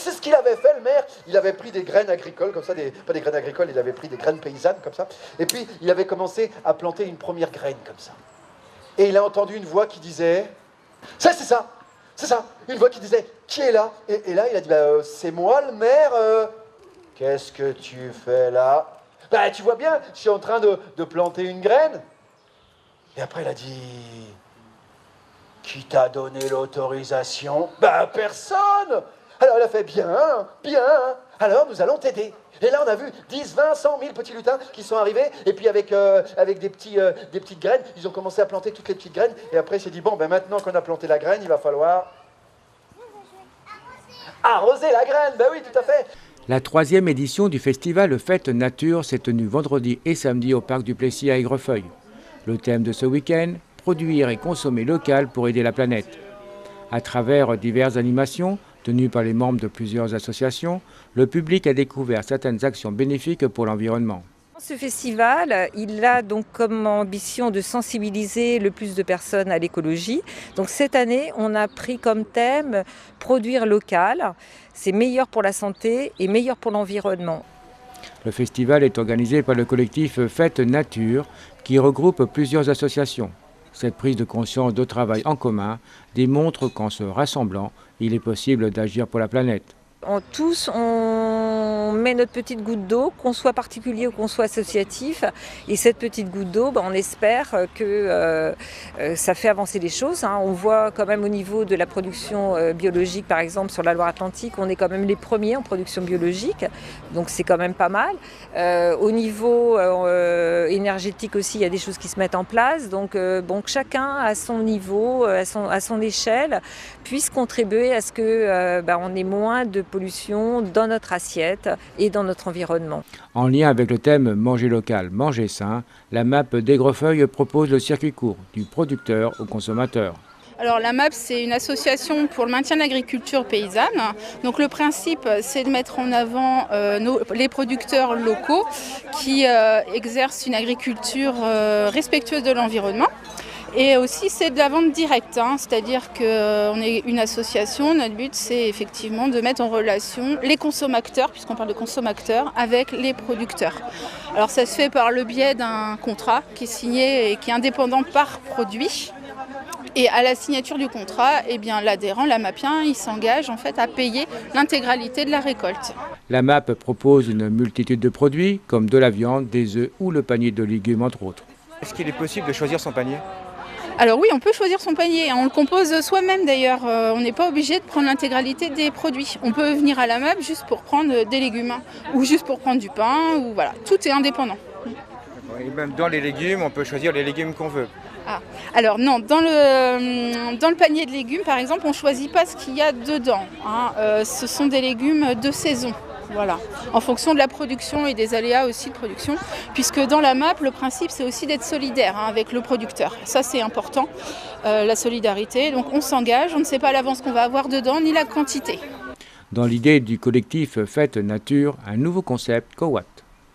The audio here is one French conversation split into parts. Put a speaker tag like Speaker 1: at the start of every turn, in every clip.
Speaker 1: c'est ce qu'il avait fait, le maire. Il avait pris des graines agricoles, comme ça, pas des graines agricoles, il avait pris des graines paysannes, comme ça. Et puis, il avait commencé à planter une première graine, comme ça. Et il a entendu une voix qui disait... C'est ça, une voix qui disait, qui est là? Et là, il a dit, c'est moi, le maire. Qu'est-ce que tu fais là? Tu vois bien, je suis en train de planter une graine. Et après, il a dit... Qui t'a donné l'autorisation? Personne! Alors il a fait bien, alors nous allons t'aider. Et là on a vu 10, 20, 100 000 petits lutins qui sont arrivés, et puis avec des petites graines, ils ont commencé à planter toutes les petites graines, et après il s'est dit, bon, maintenant qu'on a planté la graine, il va falloir... Arroser la graine, oui, tout à fait.
Speaker 2: La 3e édition du festival Fête Nature s'est tenue vendredi et samedi au parc du Plessis à Aigrefeuille. Le thème de ce week-end, produire et consommer local pour aider la planète. À travers diverses animations, tenues par les membres de plusieurs associations, le public a découvert certaines actions bénéfiques pour l'environnement.
Speaker 3: Ce festival, il a donc comme ambition de sensibiliser le plus de personnes à l'écologie. Donc cette année, on a pris comme thème « Produire local ». C'est meilleur pour la santé et meilleur pour l'environnement.
Speaker 2: Le festival est organisé par le collectif Fête Nature, qui regroupe plusieurs associations. Cette prise de conscience de travail en commun démontre qu'en se rassemblant, il est possible d'agir pour la planète.
Speaker 3: Tous, on met notre petite goutte d'eau, qu'on soit particulier ou qu'on soit associatif. Et cette petite goutte d'eau, on espère que ça fait avancer les choses. On voit quand même au niveau de la production biologique, par exemple sur la Loire-Atlantique, on est quand même les premiers en production biologique. Donc c'est quand même pas mal. Au niveau énergétique aussi, il y a des choses qui se mettent en place. Donc chacun à son niveau, à son échelle, puisse contribuer à ce qu'on ait moins de pollution dans notre assiette et dans notre environnement.
Speaker 2: En lien avec le thème Manger local, manger sain, la MAP d'Aigrefeuille propose le circuit court du producteur au consommateur.
Speaker 4: Alors la MAP, c'est une association pour le maintien de l'agriculture paysanne. Donc le principe, c'est de mettre en avant les producteurs locaux qui exercent une agriculture respectueuse de l'environnement. Et aussi, c'est de la vente directe, c'est-à-dire qu'on est une association. Notre but, c'est effectivement de mettre en relation les consommateurs, puisqu'on parle de consommateurs, avec les producteurs. Alors ça se fait par le biais d'un contrat qui est signé et qui est indépendant par produit. Et à la signature du contrat, l'adhérent, la MAPien, il s'engage en fait à payer l'intégralité de la récolte.
Speaker 2: La MAP propose une multitude de produits, comme de la viande, des œufs ou le panier de légumes, entre autres.
Speaker 5: Est-ce qu'il est possible de choisir son panier ?
Speaker 4: Alors oui, on peut choisir son panier, on le compose soi-même d'ailleurs, on n'est pas obligé de prendre l'intégralité des produits. On peut venir à la MAP juste pour prendre des légumes ou juste pour prendre du pain, ou voilà, tout est indépendant.
Speaker 5: Et même dans les légumes, on peut choisir les légumes qu'on veut.
Speaker 4: Alors non, dans le panier de légumes par exemple, on ne choisit pas ce qu'il y a dedans. Ce sont des légumes de saison. Voilà, en fonction de la production et des aléas aussi de production, puisque dans la MAP, le principe c'est aussi d'être solidaire avec le producteur. Ça c'est important, la solidarité. Donc on s'engage, on ne sait pas à l'avance ce qu'on va avoir dedans, ni la quantité.
Speaker 2: Dans l'idée du collectif Fête Nature, un nouveau concept, Cowatt.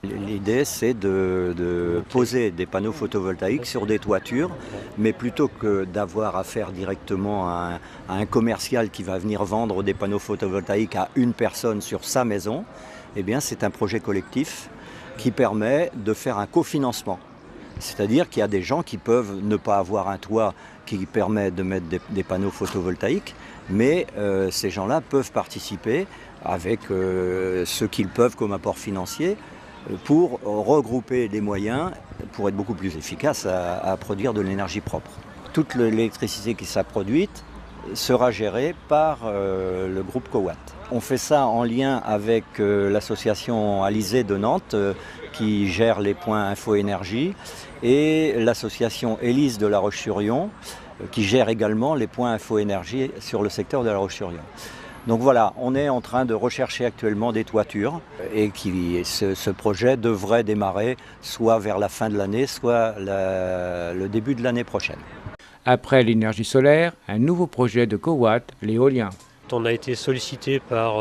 Speaker 6: L'idée, c'est de poser des panneaux photovoltaïques sur des toitures, mais plutôt que d'avoir affaire directement à un commercial qui va venir vendre des panneaux photovoltaïques à une personne sur sa maison, c'est un projet collectif qui permet de faire un cofinancement. C'est-à-dire qu'il y a des gens qui peuvent ne pas avoir un toit qui permet de mettre des panneaux photovoltaïques, mais ces gens-là peuvent participer avec ce qu'ils peuvent comme apport financier, pour regrouper des moyens pour être beaucoup plus efficace à produire de l'énergie propre. Toute l'électricité qui sera produite sera gérée par le groupe Cowatt. On fait ça en lien avec l'association Alizé de Nantes qui gère les points Info Énergie et l'association Élise de La Roche-sur-Yon qui gère également les points Info Énergie sur le secteur de La Roche-sur-Yon. Donc voilà, on est en train de rechercher actuellement des toitures et ce projet devrait démarrer soit vers la fin de l'année, soit le début de l'année prochaine.
Speaker 2: Après l'énergie solaire, un nouveau projet de Cowatt, l'éolien.
Speaker 7: on a été sollicité par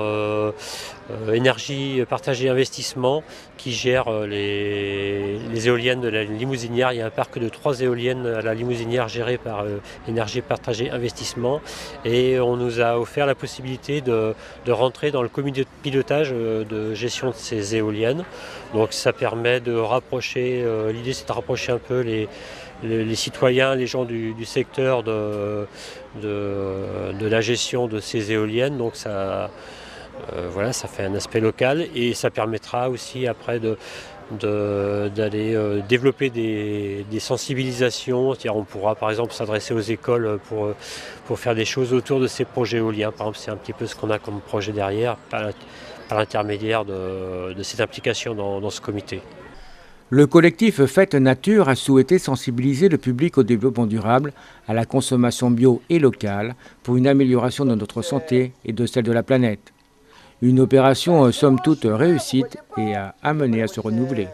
Speaker 7: Énergie Partagée Investissement qui gère les éoliennes de la Limousinière. Il y a un parc de 3 éoliennes à la Limousinière gérées par Énergie Partagée Investissement et on nous a offert la possibilité de rentrer dans le comité de pilotage de gestion de ces éoliennes. Donc ça permet de rapprocher, l'idée c'est de rapprocher un peu les citoyens, les gens du secteur de la gestion de ces éoliennes. Donc ça, voilà, ça fait un aspect local et ça permettra aussi après d'aller développer des sensibilisations. C'est-à-dire on pourra par exemple s'adresser aux écoles pour faire des choses autour de ces projets éoliens. Par exemple, c'est un petit peu ce qu'on a comme projet derrière par l'intermédiaire de cette implication dans ce comité.
Speaker 2: Le collectif Fête Nature a souhaité sensibiliser le public au développement durable, à la consommation bio et locale, pour une amélioration de notre santé et de celle de la planète. Une opération somme toute réussite et amenée à se renouveler.